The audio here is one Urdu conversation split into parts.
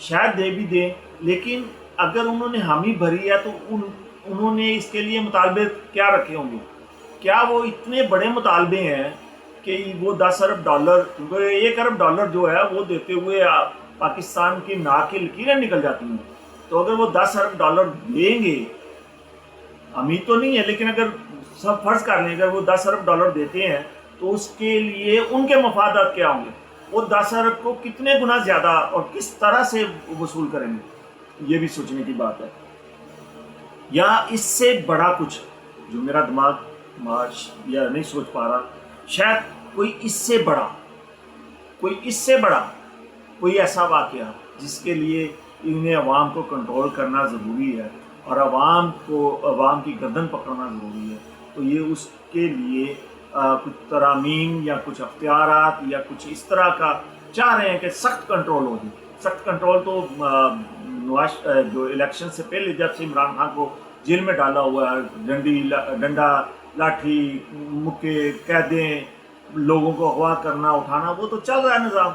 شاید دے بھی دیں، لیکن اگر انہوں نے حامی بھری ہے تو انہوں نے اس کے لیے مطالبے کیا رکھے ہوں گے؟ کیا وہ اتنے بڑے مطالبے ہیں کہ وہ 10 ارب ڈالر، کیونکہ 1 ارب ڈالر جو ہے وہ دیتے ہوئے پاکستان کی ناک کی لکیریں نکل جاتی ہیں. تو اگر وہ 10 ارب ڈالر دیں گے، امید تو نہیں ہے لیکن اگر سب فرض کر لیں اگر وہ 10 ارب ڈالر دیتے ہیں تو اس کے لیے ان کے مفادات کیا ہوں گے؟ وہ 10 ارب کو کتنے گنا زیادہ اور کس طرح سے وصول کریں گے؟ یہ بھی سوچنے کی بات ہے. یا اس سے بڑا کچھ جو میرا دماغ یا نہیں سوچ پا رہا، شاید کوئی اس سے بڑا کوئی ایسا واقعہ جس کے لیے انہیں عوام کو کنٹرول کرنا ضروری ہے اور عوام کی گردن پکڑنا ضروری ہے. تو یہ اس کے لیے کچھ ترامیم یا کچھ اختیارات یا کچھ اس طرح کا چاہ رہے ہیں کہ سخت کنٹرول ہو جائے. سخت کنٹرول تو جو الیکشن سے پہلے جب سے عمران خان کو جیل میں ڈالا ہوا ہے، ڈنڈا لاٹھی مکے قیدیں، لوگوں کو اغوا کرنا اٹھانا، وہ تو چل رہا ہے نظام،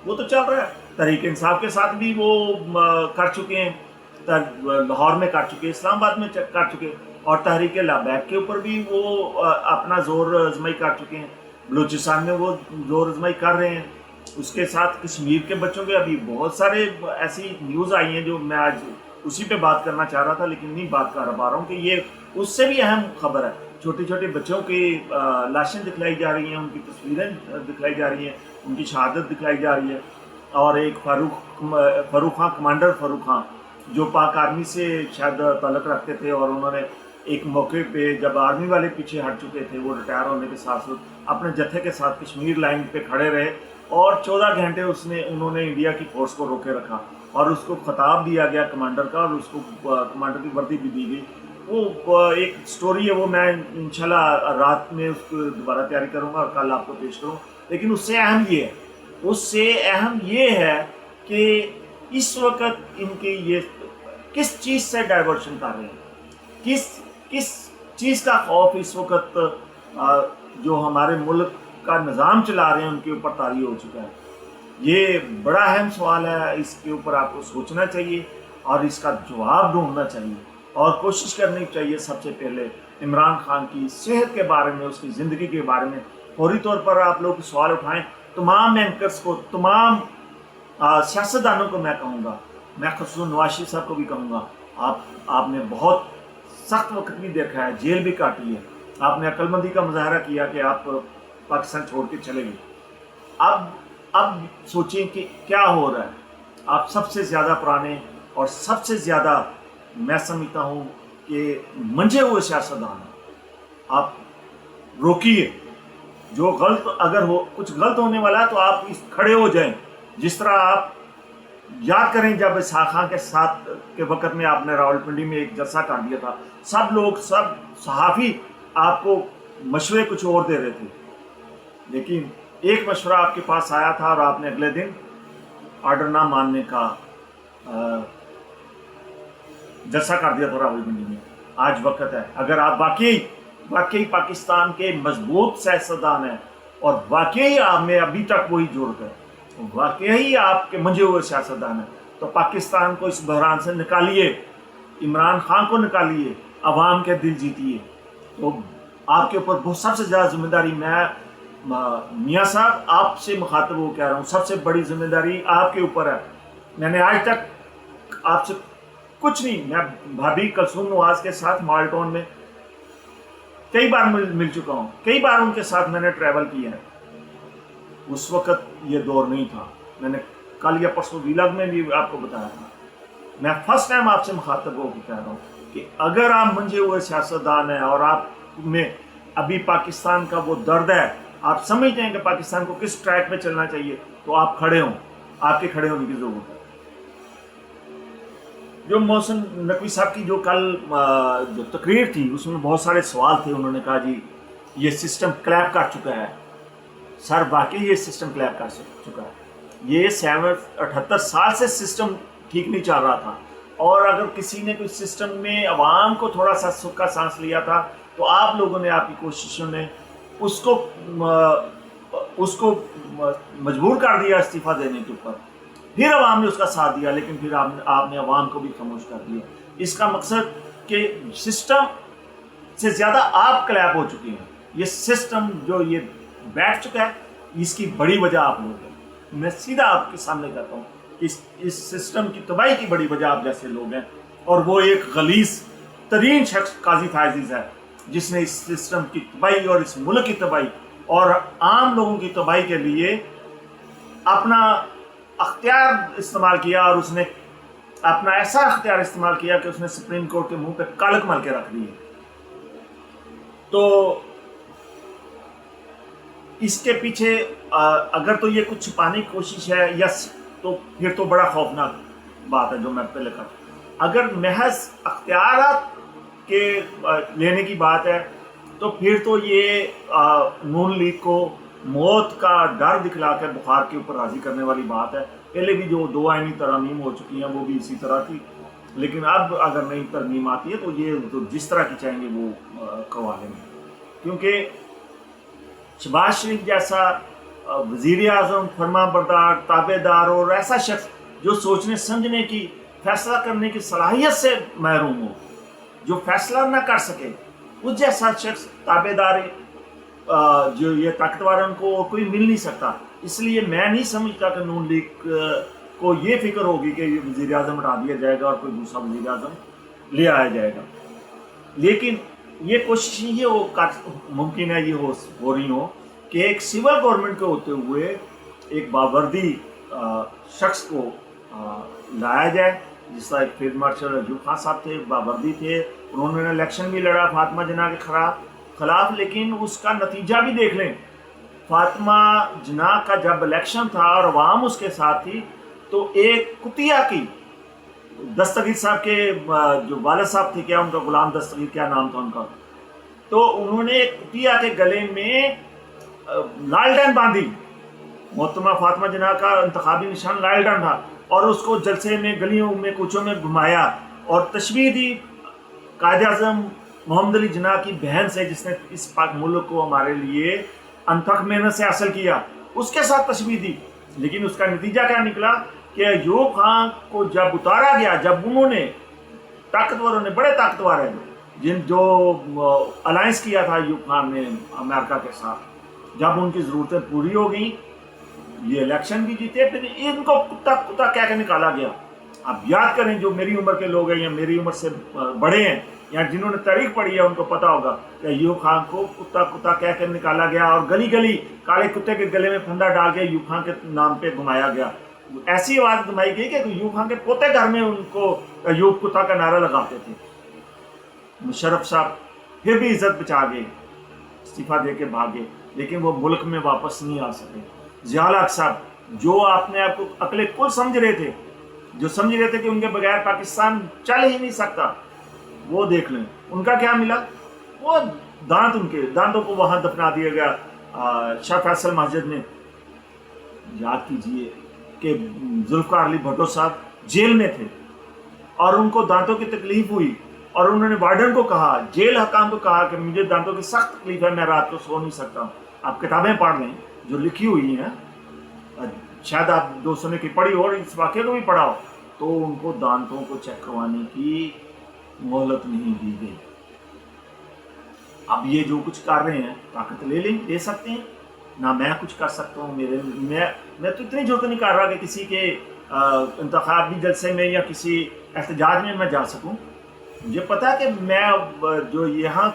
وہ تو چل رہا ہے. تحریک انصاف کے ساتھ بھی وہ کر چکے ہیں، لاہور میں کر چکے، اسلام آباد میں کر چکے، اور تحریک لابیک کے اوپر بھی وہ اپنا زور آزمائی کر چکے ہیں. بلوچستان میں وہ زور آزمائی کر رہے ہیں. اس کے ساتھ کشمیر کے بچوں کے ابھی بہت سارے ایسی نیوز آئی ہیں جو میں آج اسی پہ بات کرنا چاہ رہا تھا لیکن نہیں بات کر پا رہا ہوں کہ یہ اس سے بھی اہم خبر ہے. چھوٹے چھوٹے بچوں کی لاشیں دکھلائی جا رہی ہیں، ان کی تصویریں دکھلائی جا رہی ہیں، ان کی شہادت دکھلائی جا رہی ہے. اور ایک فاروق خان، کمانڈر فاروق خان، جو پاک آرمی سے شاید تعلق رکھتے تھے، اور انہوں نے ایک موقع پہ جب آرمی والے پیچھے ہٹ چکے تھے، وہ ریٹائر ہونے کے ساتھ اپنے جتھے کے ساتھ کشمیر لائن پہ کھڑے رہے اور 14 گھنٹے انہوں نے انڈیا کی فورس کو روکے رکھا اور اس کو خطاب دیا گیا کمانڈر کا، اور اس کو کمانڈر کی وردی بھی دی گئی. وہ ایک سٹوری ہے، وہ میں انشاءاللہ رات میں اس کو دوبارہ تیاری کروں گا اور کل آپ کو پیش کروں. لیکن اس سے اہم یہ ہے کہ اس وقت ان کے یہ کس چیز سے ڈائیورشن کر رہے ہیں، کس چیز کا خوف اس وقت جو ہمارے ملک کا نظام چلا رہے ہیں ان کے اوپر طاری ہو چکا ہے. یہ بڑا اہم سوال ہے، اس کے اوپر آپ کو سوچنا چاہیے اور اس کا جواب ڈھونڈنا چاہیے اور کوشش کرنی چاہیے. سب سے پہلے عمران خان کی صحت کے بارے میں، اس کی زندگی کے بارے میں فوری طور پر آپ لوگ سوال اٹھائیں. تمام اینکرز کو، تمام سیاستدانوں کو میں کہوں گا، میں خصوصاً نواز شریف صاحب کو بھی کہوں گا، آپ نے بہت سخت وقت بھی دیکھا ہے، جیل بھی کاٹی ہے، آپ نے عقل مندی کا مظاہرہ کیا کہ آپ پاکستان چھوڑ کے چلے گئے. اب سوچیں کہ کیا ہو رہا ہے. آپ سب سے زیادہ پرانے اور سب سے زیادہ میں سمجھتا ہوں کہ منجھے ہوئے سیاستدان ہیں. آپ روکیے، جو غلط اگر کچھ غلط ہونے والا ہے تو آپ کھڑے ہو جائیں. جس طرح آپ یاد کریں جب اسحاق خان کے ساتھ کے وقت میں آپ نے راولپنڈی میں ایک جلسہ کر دیا تھا، سب صحافی آپ کو مشورے کچھ اور دے رہے تھے، لیکن ایک مشورہ آپ کے پاس آیا تھا اور آپ نے اگلے دن آرڈر نہ ماننے کا جلسہ کر دیا تھا راولپنڈی میں. آج وقت ہے، اگر آپ واقعی پاکستان کے مضبوط سیاستدان ہیں اور واقعی آپ میں ابھی تک وہی ضرورت ہے، واقعی آپ کے منجھے ہوئے سیاستدان ہیں، تو پاکستان کو اس بحران سے نکالیے، عمران خان کو نکالیے، عوام کے دل جیتیے. تو آپ کے اوپر سب سے زیادہ ذمہ داری، میں میاں صاحب آپ سے مخاطب ہو کہہ رہا ہوں، سب سے بڑی ذمہ داری آپ کے اوپر ہے. میں نے آج تک آپ سے کچھ نہیں، میں بھابھی کلثوم نواز کے ساتھ مالٹون میں کئی بار مل چکا ہوں، کئی بار ان کے ساتھ میں نے ٹریول کیا ہے. اس وقت یہ دور نہیں تھا. میں نے کل یا پرسوں ویلاگ میں بھی آپ کو بتایا تھا. میں فرسٹ ٹائم آپ سے مخاطب ہو کے کہہ رہا ہوں کہ اگر آپ منجھے ہوئے سیاستدان ہیں اور آپ میں ابھی پاکستان کا وہ درد ہے، آپ سمجھتے ہیں کہ پاکستان کو کس ٹریک پہ چلنا چاہیے، تو آپ کھڑے ہوں، آپ کے کھڑے ہونے کی ضرورت ہے. جو محسن نقوی صاحب کی جو کل جو تقریر تھی اس میں بہت سارے سوال تھے. انہوں نے کہا جی یہ سسٹم کلیپ کر چکا ہے. سر واقعی یہ سسٹم کلیپ کر چکا ہے. یہ 78 سال سے سسٹم ٹھیک نہیں چل رہا تھا، اور اگر کسی نے کوئی سسٹم میں عوام کو تھوڑا سا سکھ کا سانس لیا تھا تو آپ لوگوں نے، آپ کی کوششوں نے اس کو مجبور کر دیا استعفیٰ دینے کے اوپر. پھر عوام نے اس کا ساتھ دیا، لیکن پھر آپ نے عوام کو بھی خاموش کر دیا۔ اس کا مقصد کہ سسٹم سے زیادہ آپ کلیپ ہو چکے ہیں۔ یہ سسٹم جو یہ بیٹھ چکا ہے، اس کی بڑی وجہ آپ لوگ ہیں۔ میں سیدھا آپ کے سامنے کہتا ہوں کہ اس سسٹم کی تباہی کی بڑی وجہ آپ جیسے لوگ ہیں، اور وہ ایک غلیظ ترین شخص قاضی تھا عزیز ہے، جس نے اس سسٹم کی تباہی اور اس ملک کی تباہی اور عام لوگوں کی تباہی کے لیے اپنا اختیار استعمال کیا، اور اس نے اپنا ایسا اختیار استعمال کیا کہ اس نے سپریم کورٹ کے منہ پہ کالک مل کے رکھ دی ہے۔ تو اس کے پیچھے اگر تو یہ کچھ چھپانے کی کوشش ہے، یس، تو پھر تو بڑا خوفناک بات ہے جو میں پہلے کہا۔ اگر محض اختیارات کے لینے کی بات ہے تو پھر تو یہ نون لیگ کو موت کا ڈر دکھلا کر بخار کے اوپر راضی کرنے والی بات ہے۔ پہلے بھی جو 2 آئینی ترامیم ہو چکی ہیں وہ بھی اسی طرح تھی، لیکن اب اگر نئی ترمیم آتی ہے تو یہ تو جس طرح کی چاہیں گے وہ کروا لیں گے، کیونکہ شہباز شریف جیسا وزیر اعظم، فرما بردار، تابع دار اور ایسا شخص جو سوچنے سمجھنے کی، فیصلہ کرنے کی صلاحیت سے محروم ہو، جو فیصلہ نہ کر سکے، اس جیسا شخص تابع دار جو یہ طاقتور ان کو کوئی مل نہیں سکتا۔ اس لیے میں نہیں سمجھتا کہ نون لیگ کو یہ فکر ہوگی کہ یہ وزیر اعظم ہٹا دیا جائے گا اور کوئی دوسرا وزیر اعظم لے آیا جائے گا، لیکن یہ کوشش یہ ممکن ہے یہ ہو رہی ہو کہ ایک سول گورنمنٹ کے ہوتے ہوئے ایک باوردی شخص کو لایا جائے، جس طرح ایک فیلڈ مارشل ایوب خان صاحب تھے، باوردی تھے، انہوں نے الیکشن بھی لڑا فاطمہ جناح کے خلاف، لیکن اس کا نتیجہ بھی دیکھ لیں۔ فاطمہ جناح کا جب الیکشن تھا اور عوام اس کے ساتھ تھی، تو ایک کتیا کی دستگیر صاحب کے جو والد صاحب تھے، کیا ان کا غلام دستگیر کیا نام تھا ان کا، تو انہوں نے ایک کتیا کے گلے میں لالٹین باندھی۔ محترمہ فاطمہ جناح کا انتخابی نشان لالٹین تھا، اور اس کو جلسے میں گلیوں میں کوچوں میں گھمایا اور تشبیہ دی قائد اعظم محمد علی جناح کی بہن سے، جس نے اس پاک ملک کو ہمارے لیے انتھک محنت سے حاصل کیا، اس کے ساتھ تشبیہ دی۔ لیکن اس کا نتیجہ کیا نکلا کہ ایوب خان کو جب اتارا گیا، جب انہوں نے بڑے طاقتور ہیں جو الائنس کیا تھا ایوب خان نے امریکہ کے ساتھ، جب ان کی ضرورتیں پوری ہو گئیں، یہ الیکشن بھی جیتے، پھر ان کو کتا کہہ کے نکالا گیا۔ اب یاد کریں، جو میری عمر کے لوگ ہیں یا میری عمر سے بڑے ہیں یا جنہوں نے تاریخ پڑھی ہے، ان کو پتا ہوگا کہ ایوب خان کو کتا کہہ کے نکالا گیا، اور گلی گلی کالے کتے کے گلے میں پھندا ڈال کے ایوب خان کے نام پہ گھمایا گیا۔ ایسی آواز گھمائی گئی کہ ایوب خان کے پوتے گھر میں ان کو ایوب کتا کا نعرہ لگاتے تھے۔ مشرف صاحب پھر بھی عزت بچا گئے، استعفیٰ دے کے بھاگے، لیکن وہ ملک میں واپس نہیں آ سکے۔ ضیاء الحق صاحب جو اپنے آپ کو عقل کل سمجھ رہے تھے، جو سمجھ رہے تھے کہ ان کے بغیر پاکستان چل ہی نہیں سکتا، وہ دیکھ لیں ان کا کیا ملا۔ وہ ان کے دانتوں کو وہاں دفنا دیا گیا شاہ فیصل مسجد میں۔ یاد کیجئے کہ ذوالفقار علی بھٹو صاحب جیل میں تھے اور ان کو دانتوں کی تکلیف ہوئی، اور انہوں نے وارڈن کو کہا، جیل حکام کو کہا کہ مجھے دانتوں کی سخت تکلیف ہے، میں رات کو سو نہیں سکتا ہوں۔ آپ کتابیں پڑھ لیں جو لکھی ہوئی ہیں، شاید آپ دوستوں نے کی پڑھی ہو اور اس واقعے کو بھی پڑھا ہو، تو ان کو دانتوں کو چیک کروانے کی مہلت نہیں دی گئی۔ اب یہ جو کچھ کر رہے ہیں، طاقت لے سکتے ہیں، نہ میں کچھ کر سکتا ہوں۔ میں تو اتنی ضرورت نہیں کر رہا کہ کسی کے انتخابی جلسے میں یا کسی احتجاج میں جا سکوں۔ مجھے پتا ہے کہ میں جو یہاں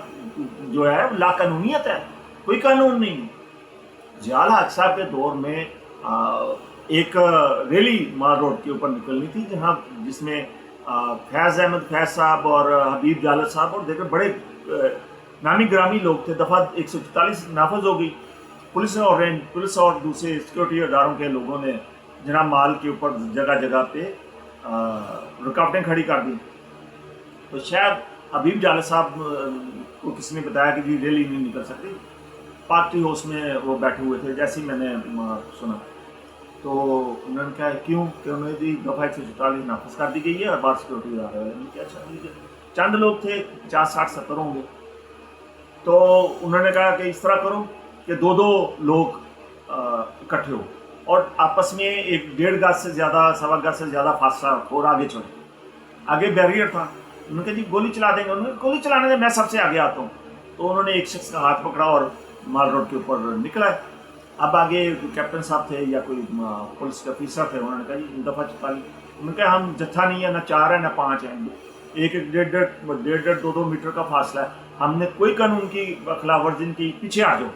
جو ہے لا قانونیت ہے، کوئی قانون نہیں۔ ضیاء الحق صاحب کے دور میں ایک ریلی مال روڈ کے اوپر نکلنی تھی، جس میں فیض احمد فیض صاحب اور حبیب جالد صاحب اور دیگر بڑے نامی گرامی لوگ تھے۔ دفعہ 144 نافذ ہو گئی، پولیس اور دوسرے سیکورٹی اداروں کے لوگوں نے جناب مال کے اوپر جگہ جگہ پہ رکاوٹیں کھڑی کر دی۔ تو شاید حبیب جالد صاحب کو کسی نے بتایا کہ جی ریلی نہیں نکل سکتی، پارٹی ہاؤس میں وہ بیٹھے ہوئے تھے، جیسے ہی میں نے سنا تو انہوں نے کہا کیوں کہ انہوں نے دفعہ 144 نافذ کر دی گئی ہے اور بار سیکورٹی ادارے والے نے کیا چند لوگ تھے، 50 60 70 ہوں گے، تو انہوں نے کہا کہ اس طرح کرو کہ 2 لوگ اکٹھے ہو اور آپس میں 1.5 گز سے زیادہ 1.25 گز سے زیادہ فاصلہ اور آگے چڑھے. آگے بیریئر تھا. انہوں نے کہا جی گولی چلا دیں گے. انہوں نے گولی چلانے سے میں سب سے آگے آتا ہوں. تو انہوں نے ایک شخص کا ہاتھ پکڑا اور مال روڈ کے اوپر نکلا. اب آگے کیپٹن صاحب تھے یا کوئی پولیس کے افیسر تھے, انہوں نے کہا جی دفعہ 44. انہوں نے کہا ہم جتھا نہیں ہے, نہ 4 ہے نہ 5 ہیں, 1.5 2 میٹر کا فاصلہ ہے, ہم نے کوئی قانون کی خلاف ورزی کی, پیچھے آ جاؤ.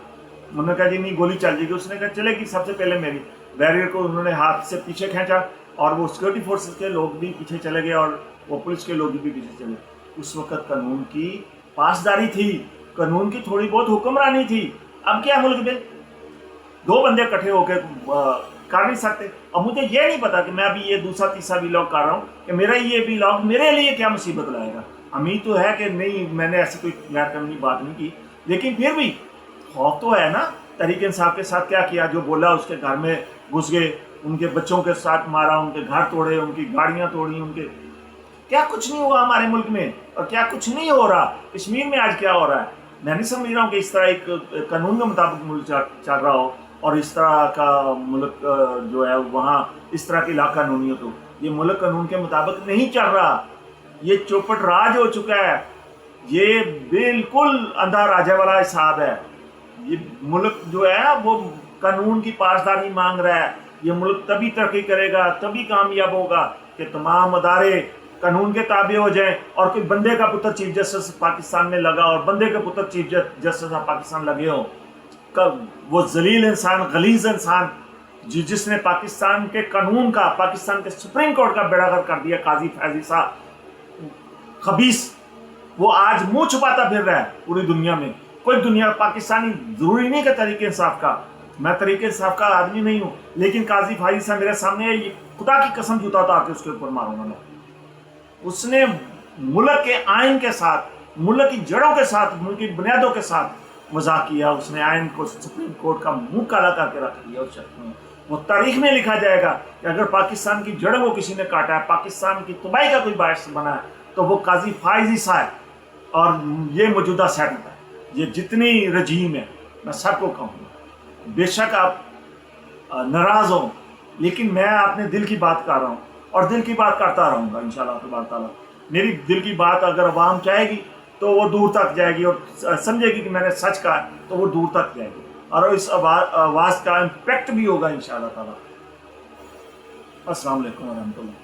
انہوں نے کہا جی نہیں گولی چل جائے گی. اس نے کہا چلے گی, سب سے پہلے میری بیریئر کو انہوں نے ہاتھ سے پیچھے کھینچا اور وہ سیکورٹی فورسز کے لوگ بھی پیچھے چلے گئے اور وہ پولیس کے لوگ بھی پیچھے چلے. اس وقت قانون کی پاسداری تھی, قانون کی تھوڑی بہت حکمرانی تھی. اب کیا ملک میں 2 بندے اکٹھے ہو کے کر نہیں سکتے. اور مجھے یہ نہیں پتا کہ میں ابھی یہ دوسرا تیسرا ویلاگ کر رہا ہوں کہ میرا یہ ویلاگ میرے لیے کیا مصیبت لائے گا. امید تو ہے کہ نہیں, میں نے ایسی کوئی غیر قانونی بات نہیں کی, لیکن پھر بھی خوف تو ہے نا. تحریک انصاف کے ساتھ کیا کیا, جو بولا اس کے گھر میں گھس گئے, ان کے بچوں کے ساتھ مارا, ان کے گھر توڑے, ان کی گاڑیاں توڑی, ان کے کیا کچھ نہیں ہوا ہمارے ملک میں, اور کیا کچھ نہیں ہو رہا کشمیر میں. آج کیا ہو رہا ہے میں نہیں سمجھ رہا ہوں کہ اس طرح ایک قانون کے مطابق ملک چل رہا ہو اور اس طرح کا ملک جو ہے وہاں اس طرح کی لا قانونیت ہو. یہ ملک قانون کے مطابق نہیں چل رہا, یہ چوپٹ راج ہو چکا ہے, یہ بالکل اندھا راجہ والا حساب ہے. یہ ملک جو ہے وہ قانون کی پاسداری مانگ رہا ہے. یہ ملک تبھی ترقی کرے گا, تبھی کامیاب ہوگا کہ تمام ادارے قانون کے تابع ہو جائیں. اور کوئی بندے کا پتر چیف جسٹس پاکستان میں لگا اور بندے کا پتر چیف جسٹس پاکستان لگے ہوں, وہ ذلیل انسان, غلیظ انسان جس نے پاکستان کے قانون کا, پاکستان کے سپریم کورٹ کا بیڑا غرق کر دیا, قاضی فیضی صاحب خبیث, وہ آج منہ چھپاتا پھر رہا ہے پوری دنیا میں. کوئی دنیا پاکستانی ضروری نہیں کہ طریق انصاف کا, میں طریق انصاف کا آدمی نہیں ہوں, لیکن قاضی فیضی صاحب میرے سامنے ہے, خدا کی قسم جوتا اتار کے اس کے اوپر ماروں گا میں. اس نے ملک کے آئین کے ساتھ, ملک کی جڑوں کے ساتھ, ملک کی بنیادوں کے ساتھ مذاق کیا. اس نے آئین کو, سپریم کورٹ کا منہ کالا کر کے رکھ دیا اس شخص نے. وہ تاریخ میں لکھا جائے گا کہ اگر پاکستان کی جڑوں کو کسی نے کاٹا ہے, پاکستان کی تباہی کا کوئی باعث بنا ہے, تو وہ قاضی فیضی صاحب اور یہ موجودہ سیٹل ہے. یہ جتنی رجیم ہے میں سب کو کہوں گا, بے شک آپ ناراض ہوں, لیکن میں اپنے دل کی بات کر رہا ہوں اور دل کی بات کرتا رہوں گا انشاءاللہ تبارک تعالیٰ. میری دل کی بات اگر عوام چاہے گی تو وہ دور تک جائے گی, اور سمجھے گی کہ میں نے سچ کہا تو وہ دور تک جائے گی, اور اس آواز کا امپیکٹ بھی ہوگا انشاءاللہ تعالیٰ. السلام علیکم ورحمۃ اللہ.